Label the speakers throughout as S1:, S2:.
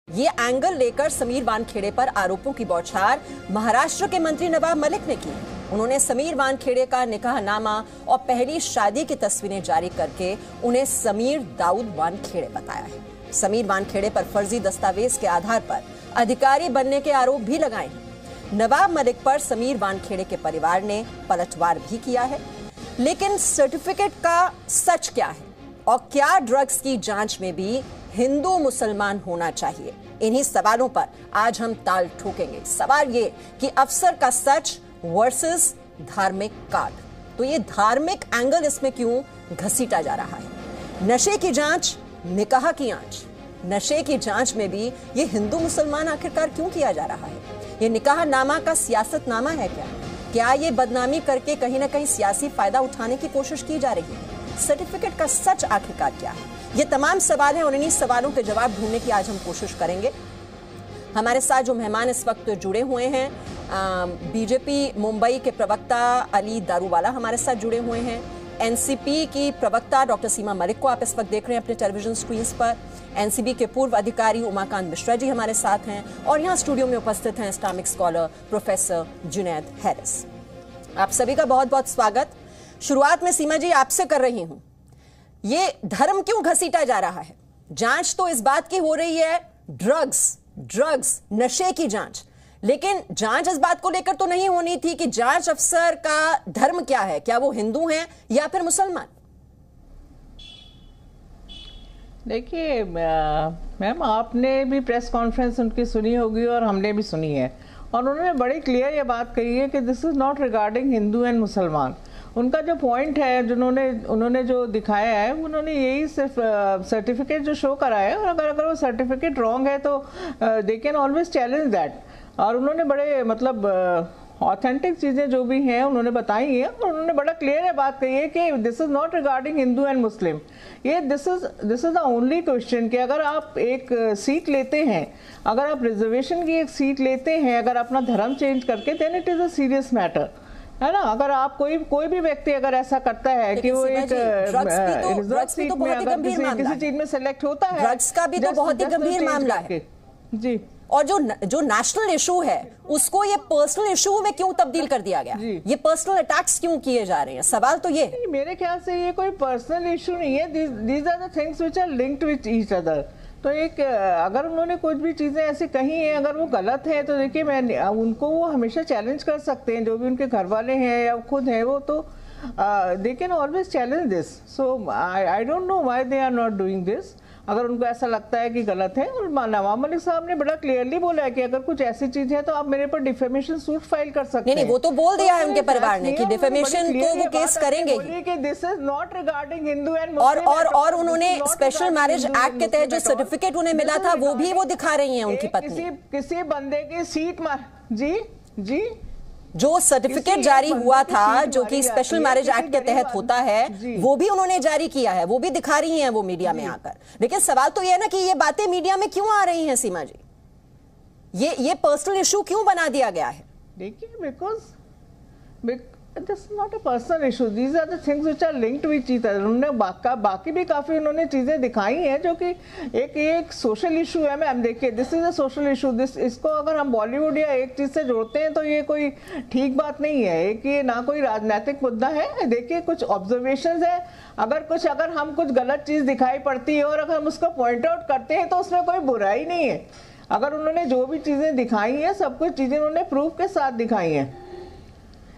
S1: ये एंगल लेकर समीर वानखेड़े पर आरोपों की बौछार महाराष्ट्र के मंत्री नवाब मलिक ने की। उन्होंने समीर वानखेड़े का निकाहनामा और पहली शादी की तस्वीरें जारी करके उन्हें समीर दाऊद वानखेड़े बताया है। समीर वानखेड़े पर फर्जी दस्तावेज के आधार पर अधिकारी बनने के आरोप भी लगाए हैं। नवाब मलिक पर समीर वानखेड़े के परिवार ने पलटवार भी किया है। लेकिन सर्टिफिकेट का सच क्या है और क्या ड्रग्स की जांच में भी हिंदू मुसलमान होना चाहिए? इन्हीं सवालों पर आज हम ताल ठोकेंगे। सवाल ये कि अफसर का सच वर्सेस धार्मिक कार्ड, तो ये धार्मिक एंगल इसमें क्यों घसीटा जा रहा है? नशे की जांच, निकाह की आंच, नशे की जांच में भी ये हिंदू मुसलमान आखिरकार क्यों किया जा रहा है? ये निकाहनामा का सियासतनामा है क्या? क्या ये बदनामी करके कहीं ना कहीं सियासी फायदा उठाने की कोशिश की जा रही है? सर्टिफिकेट का सच आखिरकार क्या है? ये तमाम सवाल हैं और इन्हीं सवालों के जवाब ढूंढने की आज हम कोशिश करेंगे। हमारे साथ जो मेहमान इस वक्त जुड़े हुए हैं, बीजेपी मुंबई के प्रवक्ता अली दारूवाला हमारे साथ जुड़े हुए हैं। एनसीपी की प्रवक्ता डॉक्टर सीमा मलिक को आप इस वक्त देख रहे हैं अपने टेलीविजन स्क्रीन पर। एनसीबी के पूर्व अधिकारी उमाकांत मिश्रा जी हमारे साथ हैं और यहाँ स्टूडियो में उपस्थित हैं Islamic scholar professor Junaid Harris. आप सभी का बहुत बहुत स्वागत। शुरुआत में सीमा जी आपसे कर रही हूं, ये धर्म क्यों घसीटा जा रहा है? जांच तो इस बात की हो रही है ड्रग्स नशे की जांच, लेकिन जांच इस बात को लेकर तो नहीं होनी थी कि जांच अफसर का धर्म क्या है, क्या वो हिंदू हैं या फिर मुसलमान?
S2: देखिए मैम, आपने भी प्रेस कॉन्फ्रेंस उनकी सुनी होगी और हमने भी सुनी है, और उन्होंने बड़ी क्लियर ये बात कही है कि this is not regarding Hindu and मुसलमान। उनका जो पॉइंट है, उन्होंने जो दिखाया है, उन्होंने यही सिर्फ सर्टिफिकेट जो शो कराया है, और अगर वो सर्टिफिकेट रॉन्ग है तो they can always challenge that. और उन्होंने बड़े मतलब ऑथेंटिक चीज़ें जो भी हैं उन्होंने बताई हैं, और उन्होंने बड़ा क्लियर है बात कही है कि this is not regarding Hindu and Muslim. ये this is the only question कि अगर आप एक सीट लेते हैं, अगर आप रिजर्वेशन की एक सीट लेते हैं, अगर अपना धर्म चेंज करके, then it is a serious matter, है ना। अगर आप कोई भी व्यक्ति अगर ऐसा करता है कि वो एक रिजर्व सीट में अगर किसी चीज में सेलेक्ट होता है,
S1: ड्रग्स का भी तो बहुत ही गंभीर मामला है
S2: जी।
S1: और जो नेशनल इशू है उसको ये पर्सनल इशू में क्यों तब्दील कर दिया गया? ये पर्सनल अटैक्स क्यों किए जा रहे हैं? सवाल तो ये है।
S2: मेरे ख्याल से ये कोई पर्सनल इशू नहीं है, these are the things which are linked with each other. तो एक अगर उन्होंने कुछ भी चीज़ें ऐसी कही हैं, अगर वो गलत है तो देखिए मैं उनको वो हमेशा चैलेंज कर सकते हैं, जो भी उनके घर वाले हैं या खुद हैं वो, तो they can always challenge this. So I don't know why they are not doing this. अगर उनको ऐसा लगता है कि गलत है, और नवाब मलिक साहब ने बड़ा क्लियरली बोला है कि अगर कुछ ऐसी चीज है तो आप मेरे पर डिफेमेशन सूट फाइल कर सकते हैं।
S1: नहीं, वो तो बोल दिया है उनके परिवार ने कि डिफेमेशन को वो केस करेंगे
S2: कि this is not regarding Hindu and
S1: और उन्होंने स्पेशल मैरिज एक्ट के तहत जो सर्टिफिकेट उन्हें मिला था वो भी वो दिखा रही हैं उनकी पत्नी।
S2: किसी बंदे की सीट जी
S1: जो सर्टिफिकेट जारी हुआ था, जो कि स्पेशल मैरिज एक्ट के तहत होता है, वो भी उन्होंने जारी किया है, वो भी दिखा रही हैं वो मीडिया में आकर। लेकिन सवाल तो ये है ना कि ये बातें मीडिया में क्यों आ रही हैं सीमा जी? ये पर्सनल इशू क्यों बना दिया गया है?
S2: देखिए, because this is not a personal issue, these are the things which are linked with each other. उन्होंने बाकी भी काफी उन्होंने चीजें दिखाई हैं जो कि एक सोशल इशू है। मैम देखिए, this is a social issue. इसको अगर हम बॉलीवुड या एक चीज से जोड़ते हैं तो ये कोई ठीक बात नहीं है। एक ये ना कोई राजनीतिक मुद्दा है। देखिए, कुछ ऑब्जर्वेशंस है, अगर हम कुछ गलत चीज दिखाई पड़ती है और अगर हम उसको पॉइंट आउट करते हैं तो उसमें कोई बुराई नहीं है। अगर उन्होंने जो भी चीजें दिखाई हैं, सब कुछ चीजें उन्होंने प्रूफ के साथ दिखाई हैं।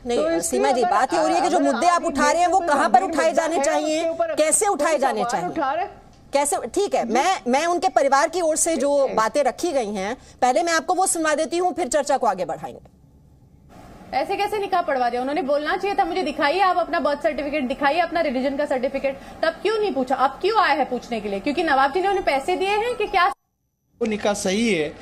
S1: नहीं तो सीमा जी, बात ये हो रही है कि जो मुद्दे आप उठा रहे हैं वो कहाँ पर उठाए जाने चाहिए, कैसे उठाए जाने चाहिए, कैसे? ठीक है, मैं उनके परिवार की ओर से जो बातें रखी गई हैं, पहले मैं आपको वो सुनवा देती हूँ, फिर चर्चा को आगे बढ़ाएंगे।
S3: ऐसे कैसे निकाह पढ़वा दिया? उन्होंने बोलना चाहिए था, मुझे दिखाइए आप अपना बर्थ सर्टिफिकेट, दिखाइए अपना रिलीजन का सर्टिफिकेट। तब क्यों नहीं पूछा? अब क्यों आया है पूछने के लिए? क्योंकि नवाब जी ने उन्हें पैसे दिए हैं कि क्या?
S4: वो निकाह सही है,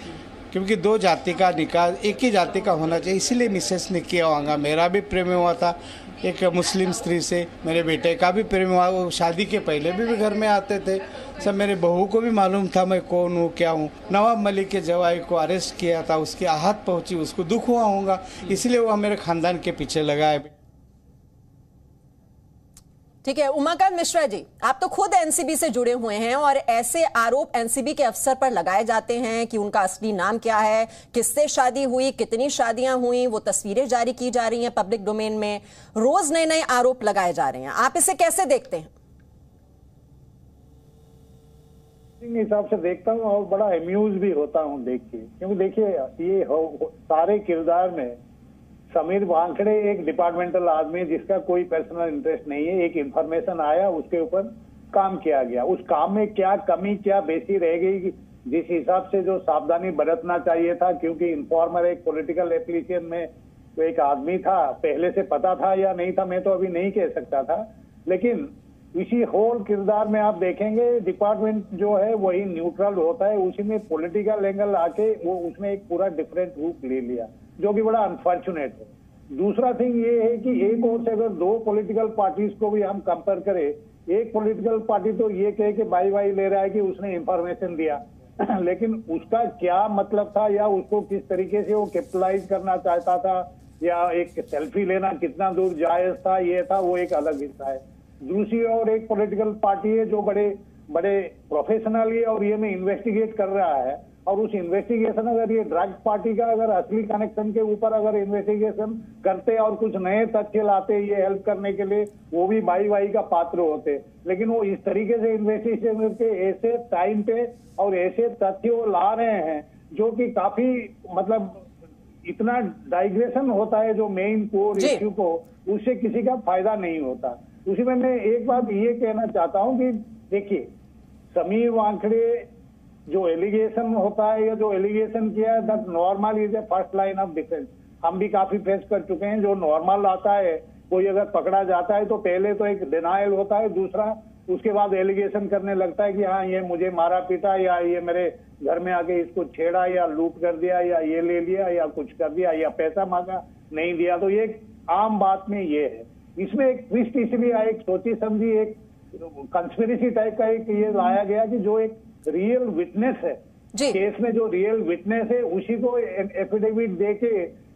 S4: क्योंकि दो जाति का निकाह एक ही जाति का होना चाहिए, इसीलिए मिसेस ने किया होगा। मेरा भी प्रेम हुआ था एक मुस्लिम स्त्री से, मेरे बेटे का भी प्रेम हुआ। वो शादी के पहले भी घर में आते थे सब। मेरे बहू को भी मालूम था मैं कौन हूँ, क्या हूँ। नवाब मलिक के जवाई को अरेस्ट किया था, उसकी आहत पहुँची, उसको दुख हुआ होगा, इसलिए वो मेरे खानदान के पीछे लगा है।
S1: ठीक है, उमाकांत मिश्रा जी, आप तो खुद एनसीबी से जुड़े हुए हैं और ऐसे आरोप एनसीबी के अफसर पर लगाए जाते हैं कि उनका असली नाम क्या है, किससे शादी हुई, कितनी शादियां हुई, वो तस्वीरें जारी की जा रही हैं पब्लिक डोमेन में, रोज नए नए आरोप लगाए जा रहे हैं। आप इसे कैसे देखते हैं?
S5: हिसाब से देखता हूँ और बड़ा अम्यूज भी होता हूँ देख के, क्योंकि देखिए ये सारे किरदार में समीर वानखेड़े एक डिपार्टमेंटल आदमी जिसका कोई पर्सनल इंटरेस्ट नहीं है, एक इंफॉर्मेशन आया उसके ऊपर काम किया गया, उस काम में क्या कमी क्या बेसी रह गई जिस हिसाब से जो सावधानी बरतना चाहिए था, क्योंकि इन्फॉर्मर एक पॉलिटिकल एप्लीकेशन में तो एक आदमी था, पहले से पता था या नहीं था मैं तो अभी नहीं कह सकता था, लेकिन इसी होल किरदार में आप देखेंगे डिपार्टमेंट जो है वही न्यूट्रल होता है, उसी में पॉलिटिकल एंगल आके वो उसमें एक पूरा डिफरेंट रूप ले लिया, जो कि बड़ा अनफॉर्चुनेट है। दूसरा थिंग ये है कि एक और से अगर दो पॉलिटिकल पार्टीज को भी हम कंपेयर करें, एक पॉलिटिकल पार्टी तो ये कहे कि बाई ले रहा है कि उसने इंफॉर्मेशन दिया लेकिन उसका क्या मतलब था या उसको किस तरीके से वो कैपिटलाइज करना चाहता था या एक सेल्फी लेना कितना दूर जायज था, ये था वो एक अलग हिस्सा है। दूसरी और एक पॉलिटिकल पार्टी है जो बड़े बड़े प्रोफेशनली और ये में इन्वेस्टिगेट कर रहा है, और उस इन्वेस्टिगेशन अगर ये ड्रग पार्टी का अगर असली कनेक्शन के ऊपर अगर इन्वेस्टिगेशन करते और कुछ नए तथ्य लाते ये हेल्प करने के लिए, वो भी बाई का पात्र होते, लेकिन वो इस तरीके से इन्वेस्टिगेशन करके ऐसे टाइम पे और ऐसे तथ्य वो ला रहे हैं जो कि काफी मतलब इतना डाइग्रेशन होता है जो मेन कोर इश्यू को, उससे किसी का फायदा नहीं होता। उसी में मैं एक बात ये कहना चाहता हूं कि देखिए समीर वानखेड़े जो एलिगेशन होता है या जो एलिगेशन किया है that normal is a first line of defence. हम भी काफी फेस कर चुके हैं, जो नॉर्मल आता है कोई अगर पकड़ा जाता है तो पहले तो एक डिनायल होता है, दूसरा उसके बाद एलिगेशन करने लगता है कि हाँ ये मुझे मारा पीटा या ये मेरे घर में आके इसको छेड़ा या लूट कर दिया या ये ले लिया या कुछ कर दिया या पैसा मांगा नहीं दिया, तो ये आम बात में ये है। इसमें एक ट्विस्ट इसलिए आया, एक सोची समझी एक कंस्पिरेसी टाइप का एक ये लाया गया कि जो एक रियल विटनेस है केस में, जो रियल विटनेस है उसी को एफिडेविट दे के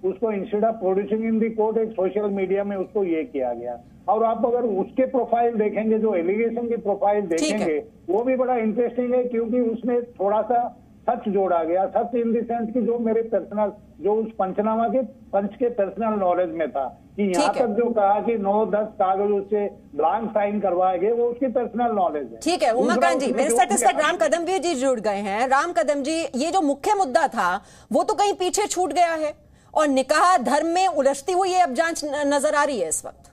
S5: उसको instead of producing in the court एक सोशल मीडिया में उसको ये किया गया। और आप अगर उसके प्रोफाइल देखेंगे, जो एलिगेशन की प्रोफाइल देखेंगे, वो भी बड़ा इंटरेस्टिंग है क्योंकि उसमें थोड़ा सा सच जोड़ा गया, सच इन द सेंस की जो मेरे पर्सनल जो उस पंचनामा के पंच के पर्सनल नॉलेज में था कि यहाँ तक जो कहा कि 9-10 कागज उससे ब्लैंक साइन करवाए गए, वो उसकी पर्सनल नॉलेज है।
S1: ठीक है उमाकांत जी, मेरे साथ इस तक राम कदमवीर जी जुड़ गए हैं। राम कदम जी, ये जो मुख्य मुद्दा था वो तो कहीं पीछे छूट गया है और निकाह धर्म में उलझती हुई अब जांच नजर आ रही है इस वक्त।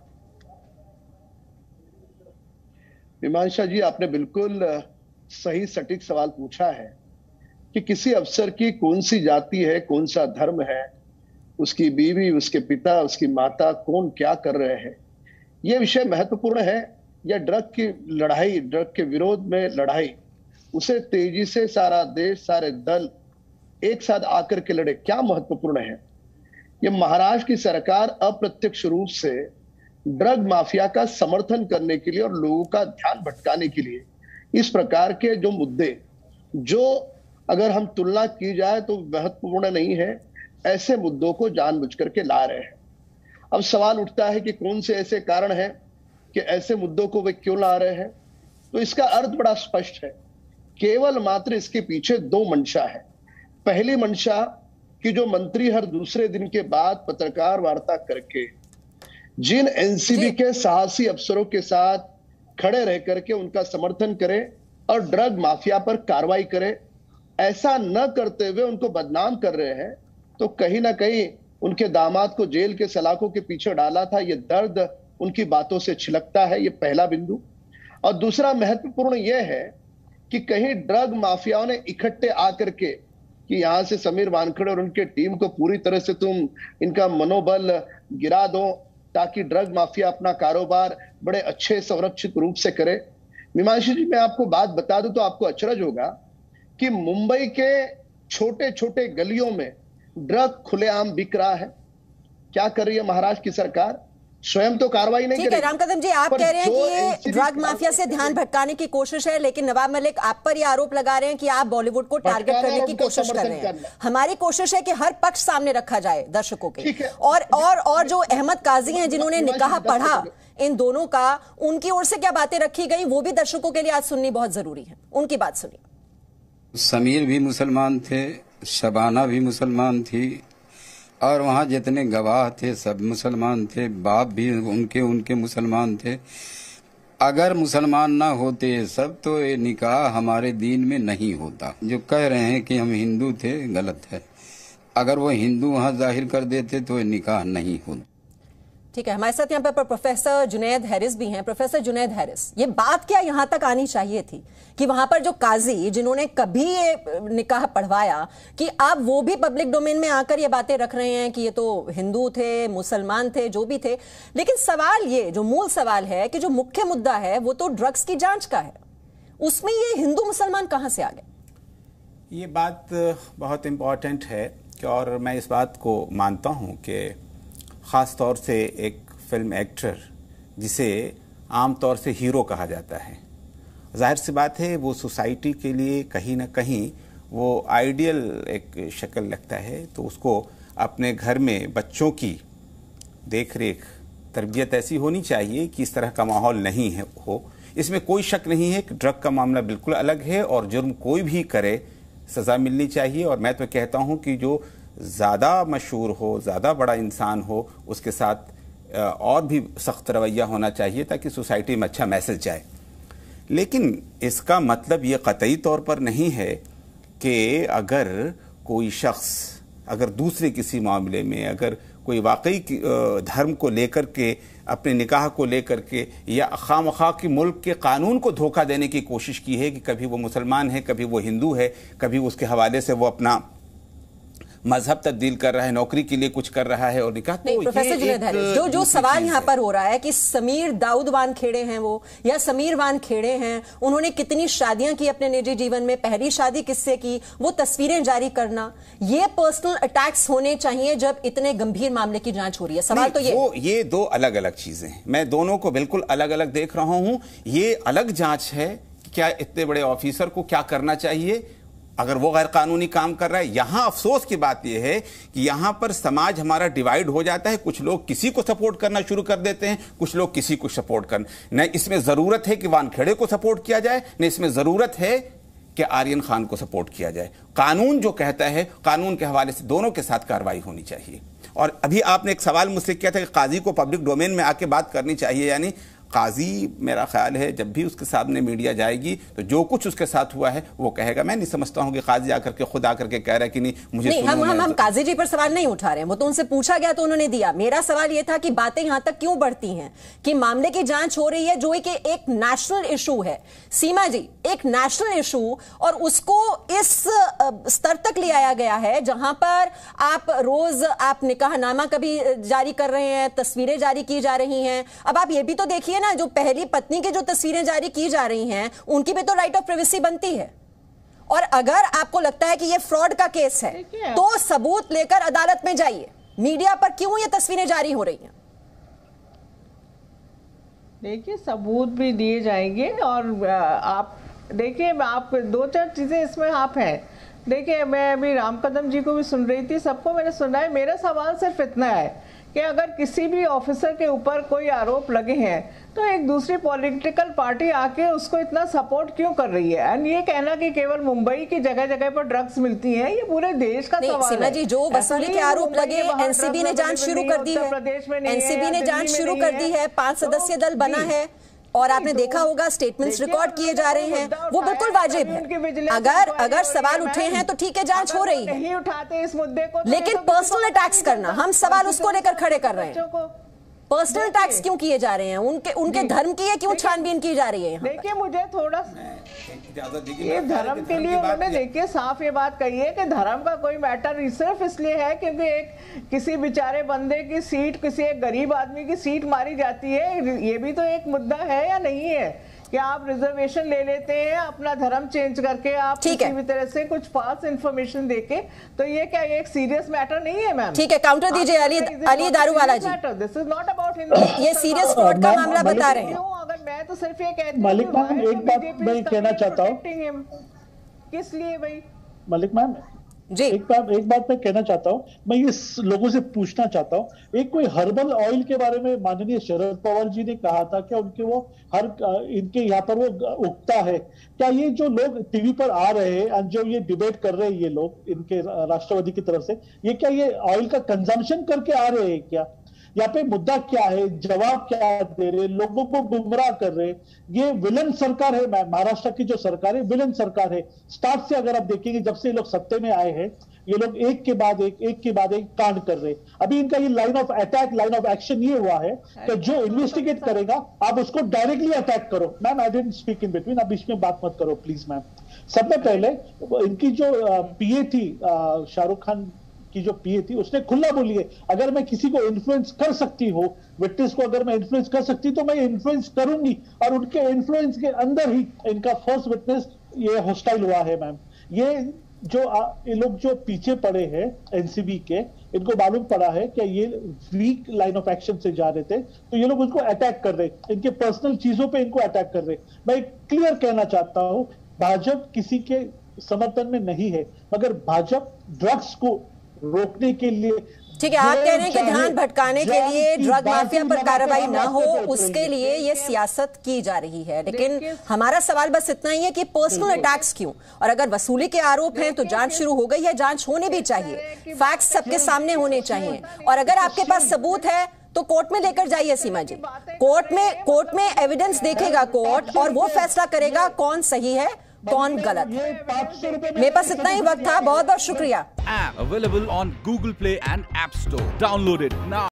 S6: मीमांसा जी, आपने बिल्कुल सही सटीक सवाल पूछा है कि किसी अफसर की कौन सी जाति है, कौन सा धर्म है, उसकी बीवी, उसके पिता, उसकी माता कौन क्या कर रहे हैं, यह विषय महत्वपूर्ण है या ड्रग की लड़ाई, ड्रग के विरोध में लड़ाई, उसे तेजी से सारा देश, सारे दल एक साथ आकर के लड़े, क्या महत्वपूर्ण है। यह महाराष्ट्र की सरकार अप्रत्यक्ष रूप से ड्रग माफिया का समर्थन करने के लिए और लोगों का ध्यान भटकाने के लिए इस प्रकार के जो मुद्दे, जो अगर हम तुलना की जाए तो महत्वपूर्ण नहीं है, ऐसे मुद्दों को जानबूझ करके ला रहे हैं। अब सवाल उठता है कि कौन से ऐसे कारण हैं कि ऐसे मुद्दों को वे क्यों ला रहे हैं। तो इसका अर्थ बड़ा स्पष्ट है, केवल मात्र इसके पीछे दो मंशा है। पहली मंशा कि जो मंत्री हर दूसरे दिन के बाद पत्रकार वार्ता करके जिन एनसीबी के साहसी अफसरों के साथ खड़े रह करके उनका समर्थन करे और ड्रग माफिया पर कार्रवाई करे, ऐसा न करते हुए उनको बदनाम कर रहे हैं, तो कहीं ना कहीं उनके दामाद को जेल के सलाखों के पीछे डाला था, ये दर्द उनकी बातों से छिलकता है। ये पहला बिंदु। और दूसरा महत्वपूर्ण यह है कि कहीं ड्रग माफियाओं ने इकट्ठे आकर के कि यहां से समीर वानखेड़े और उनके टीम को पूरी तरह से तुम इनका मनोबल गिरा दो ताकि ड्रग माफिया अपना कारोबार बड़े अच्छे संरक्षित रूप से करे। मीमांशी जी, मैं आपको बात बता दूं तो आपको अचरज होगा कि मुंबई के छोटे छोटे गलियों में ड्रग खुलेआम बिक रहा है। क्या कर रही है महाराष्ट्र की सरकार? स्वयं तो कार्रवाई नहीं
S1: ठीक है राम कदम जी, आप कह रहे हैं कि ये ड्रग माफिया से ध्यान भटकाने की कोशिश है, लेकिन नवाब मलिक आप पर ये आरोप लगा रहे हैं कि आप बॉलीवुड को टारगेट करने की कोशिश कर रहे हैं। हमारी कोशिश है कि हर पक्ष सामने रखा जाए दर्शकों के। और जो अहमद काजी हैं जिन्होंने निकाह पढ़ा, इन दोनों का, उनकी ओर से क्या बातें रखी गई, वो भी दर्शकों के लिए आज सुननी बहुत जरूरी है। उनकी बात सुनिए।
S7: समीर भी मुसलमान थे, शबाना भी मुसलमान थी, और वहाँ जितने गवाह थे सब मुसलमान थे, बाप भी उनके मुसलमान थे। अगर मुसलमान ना होते सब तो ये निकाह हमारे दीन में नहीं होता। जो कह रहे हैं कि हम हिंदू थे, गलत है। अगर वो हिंदू वहाँ जाहिर कर देते तो ये निकाह नहीं होता।
S1: ठीक है, हमारे साथ यहाँ पर प्रोफेसर जुनैद हैरिस भी हैं। प्रोफेसर जुनैद हैरिस, ये बात क्या यहाँ तक आनी चाहिए थी कि वहां पर जो काजी जिन्होंने कभी ये निकाह पढ़वाया कि अब वो भी पब्लिक डोमेन में आकर ये बातें रख रहे हैं कि ये तो हिंदू थे, मुसलमान थे, जो भी थे। लेकिन सवाल ये, जो मूल सवाल है कि जो मुख्य मुद्दा है वो तो ड्रग्स की जांच का है, उसमें ये हिंदू मुसलमान कहां से आ गए?
S8: ये बात बहुत इंपॉर्टेंट है और मैं इस बात को मानता हूं कि ख़ास तौर से एक फिल्म एक्टर जिसे आम तौर से हीरो कहा जाता है, जाहिर सी बात है वो सोसाइटी के लिए कहीं ना कहीं वो आइडियल एक शक्ल लगता है। तो उसको अपने घर में बच्चों की देख रेख, तरबियत ऐसी होनी चाहिए कि इस तरह का माहौल नहीं है हो। इसमें कोई शक नहीं है कि ड्रग का मामला बिल्कुल अलग है और जुर्म कोई भी करे सज़ा मिलनी चाहिए। और मैं तो कहता हूं कि जो ज़्यादा मशहूर हो, ज़्यादा बड़ा इंसान हो, उसके साथ और भी सख्त रवैया होना चाहिए ताकि सोसाइटी में अच्छा मैसेज जाए। लेकिन इसका मतलब ये कतई तौर पर नहीं है कि अगर कोई शख्स अगर दूसरे किसी मामले में अगर कोई वाकई धर्म को लेकर के, अपने निकाह को लेकर के या खामखा की मुल्क के कानून को धोखा देने की कोशिश की है कि कभी वो मुसलमान है, कभी वो हिंदू है, कभी उसके हवाले से वो अपना मजहब तब्दील कर रहा है, नौकरी के लिए कुछ कर रहा है और निकाह।
S1: नहीं, प्रोफेसर जुनैद हैरिस, जो सवाल यहाँ पर हो रहा है कि समीर दाऊद वानखेड़े हैं वो या समीर वानखेड़े हैं, उन्होंने कितनी शादियां की अपने निजी जीवन में, पहली शादी किससे की, वो तस्वीरें जारी करना, ये पर्सनल अटैक्स होने चाहिए जब इतने गंभीर मामले की जांच हो रही है। सवाल तो
S8: ये दो अलग अलग चीजें हैं। मैं दोनों को बिल्कुल अलग अलग देख रहा हूं। ये अलग जांच है कि क्या इतने बड़े ऑफिसर को क्या करना चाहिए अगर वो गैर कानूनी काम कर रहा है। यहां अफसोस की बात यह है कि यहां पर समाज हमारा डिवाइड हो जाता है। कुछ लोग किसी को सपोर्ट करना शुरू कर देते हैं, कुछ लोग किसी को सपोर्ट करना। न इसमें जरूरत है कि वानखेड़े को सपोर्ट किया जाए, न इसमें जरूरत है कि आर्यन खान को सपोर्ट किया जाए। कानून जो कहता है, कानून के हवाले से दोनों के साथ कार्रवाई होनी चाहिए। और अभी आपने एक सवाल मुझसे किया था कि काजी को पब्लिक डोमेन में आके बात करनी चाहिए। यानी काजी, मेरा ख्याल है जब भी उसके सामने मीडिया जाएगी तो जो कुछ उसके साथ हुआ है वो कहेगा। मैं नहीं समझता हूं कि काजी आकर के खुद आकर के कह रहा है कि नहीं मुझे
S1: नहीं, हम काजी जी पर सवाल नहीं उठा रहे हैं, वो तो उनसे पूछा गया तो उन्होंने दिया। मेरा सवाल ये था कि बातें यहां तक क्यों बढ़ती हैं कि मामले की जांच हो रही है जो एक नेशनल इशू है। सीमा जी, एक नेशनल इशू, और उसको इस स्तर तक ले आया गया है जहां पर रोज आप निकाहनामा कभी जारी कर रहे हैं, तस्वीरें जारी की जा रही हैं। अब आप ये भी तो देखिए ना, जो पहली पत्नी की जो तस्वीरें जारी की जा रही हैं उनकी भी तो राइट ऑफ प्राइवेसी बनती है। और अगर आपको लगता है कि ये फ्रॉड का केस है तो सबूत लेकर अदालत में जाइए। मीडिया पर क्यों ये तस्वीरें जारी हो रही हैं?
S2: देखिए, सबूत भी दिए जाएंगे और आप देखिए, आप दो चार चीजें इसमें आप हैं। देखिए, मैं अभी राम कदम जी को भी सुन रही थी, सबको मैंने सुना है। मेरा सवाल सिर्फ इतना है कि अगर किसी भी ऑफिसर के ऊपर कोई आरोप लगे हैं तो एक दूसरी पॉलिटिकल पार्टी आके उसको इतना सपोर्ट क्यों कर रही है? एंड ये कहना कि केवल मुंबई की जगह जगह पर ड्रग्स मिलती हैं, ये पूरे देश का सवाल है।
S1: जी, जो वसूली के आरोप लगे, एनसीबी ने जांच शुरू कर दी है। एनसीबी ने जांच शुरू कर दी है, 5 सदस्यीय दल बना है और आपने देखा होगा स्टेटमेंट्स रिकॉर्ड किए जा रहे हैं, वो बिल्कुल वाजिब है। अगर सवाल उठे हैं तो ठीक है, जांच हो रही है,
S2: नहीं उठाते इस मुद्दे को,
S1: लेकिन पर्सनल अटैक्स करना, हम सवाल उसको लेकर खड़े कर रहे हैं। पर्सनल अटैक्स क्यों किए जा रहे हैं? उनके धर्म की है क्यों छानबीन की जा रही है?
S2: देखिए, मुझे थोड़ा ये धर्म के लिए उन्होंने देखिए साफ ये बात कही है कि धर्म का कोई मैटर सिर्फ इसलिए है क्योंकि एक किसी बेचारे बंदे की सीट, किसी एक गरीब आदमी की सीट मारी जाती है। ये भी तो एक मुद्दा है या नहीं है कि आप रिजर्वेशन ले लेते हैं अपना धर्म चेंज करके, आप किसी भी तरह से कुछ फाल्स इंफॉर्मेशन देके, तो ये क्या एक सीरियस मैटर नहीं है? मैम,
S1: ठीक है, काउंटर दीजिए Ali Daruwala ji.
S2: This is not about Hindu,
S1: ये सीरियस फ्रॉड का मामला बता रहे हैं।
S2: अगर मैं तो सिर्फ ये कहती हूं,
S9: मलिक मैम एक बात मैं कहना चाहता हूँ।
S2: किस लिए भाई?
S9: मलिक मैम,
S1: जी।
S9: एक बात मैं कहना चाहता हूँ, मैं ये लोगों से पूछना चाहता हूँ, एक कोई हर्बल ऑयल के बारे में माननीय शरद पवार जी ने कहा था क्या उनके वो इनके यहाँ पर वो उगता है क्या? ये जो लोग टीवी पर आ रहे हैं जो ये डिबेट कर रहे हैं ये लोग इनके राष्ट्रवादी की तरफ से, ये क्या ये ऑयल का कंजम्पशन करके आ रहे हैं क्या? यहाँ पे मुद्दा क्या है, जवाब क्या दे रहे, लोगों को गुमराह कर रहे? ये विलन सरकार है, महाराष्ट्र की जो सरकार है विलन सरकार है। स्टार्ट से अगर आप देखेंगे जब से ये लोग सत्ते में आए हैं ये लोग एक के बाद एक कांड कर रहे। अभी इनका ये line of attack, line of action ये हुआ है कि जो इन्वेस्टिगेट करेगा आप उसको डायरेक्टली अटैक करो। Ma'am I didn't speak in between, आप बीच में बात मत करो प्लीज मैम। सबसे पहले इनकी जो पीए थी, शाहरुख खान की जो पीए थी, उसने खुला बोली है अगर मैं किसी को इन्फ्लुएंस कर सकती हूँ, विटनेस को अगर मैं इन्फ्लुएंस कर सकती तो मैं इन्फ्लुएंस करूंगी। और उनके इन्फ्लुएंस के अंदर ही इनका फर्स्ट विटनेस ये हॉस्टाइल हुआ है मैम। ये लोग जो पीछे पड़े हैं एनसीबी के, इनको मालूम पड़ा है कि ये वीक लाइन ऑफ एक्शन से जा रहे थे तो ये लोग उसको अटैक कर रहे, इनके पर्सनल चीजों पे इनको अटैक कर रहे। मैं क्लियर कहना चाहता हूं, भाजपा किसी के समर्थन में नहीं है, मगर भाजपा ड्रग्स को रोकने के लिए,
S1: ठीक है, आप कह रहे हैं कि ध्यान भटकाने के लिए, ड्रग माफिया पर कार्रवाई ना हो उसके लिए ये सियासत की जा रही है। लेकिन हमारा सवाल बस इतना ही है कि पर्सनल अटैक्स क्यों? और अगर वसूली के आरोप हैं तो जांच शुरू हो गई है, जांच होनी भी चाहिए, फैक्ट्स सबके सामने होने चाहिए। और अगर आपके पास सबूत है तो कोर्ट में लेकर जाइए सीमा जी। कोर्ट में एविडेंस देखेगा कोर्ट और वो फैसला करेगा कौन सही है कौन गलत। मेरे पास इतना ही वक्त था, बहुत बहुत शुक्रिया।
S10: App available on Google Play and App Store. Download it now.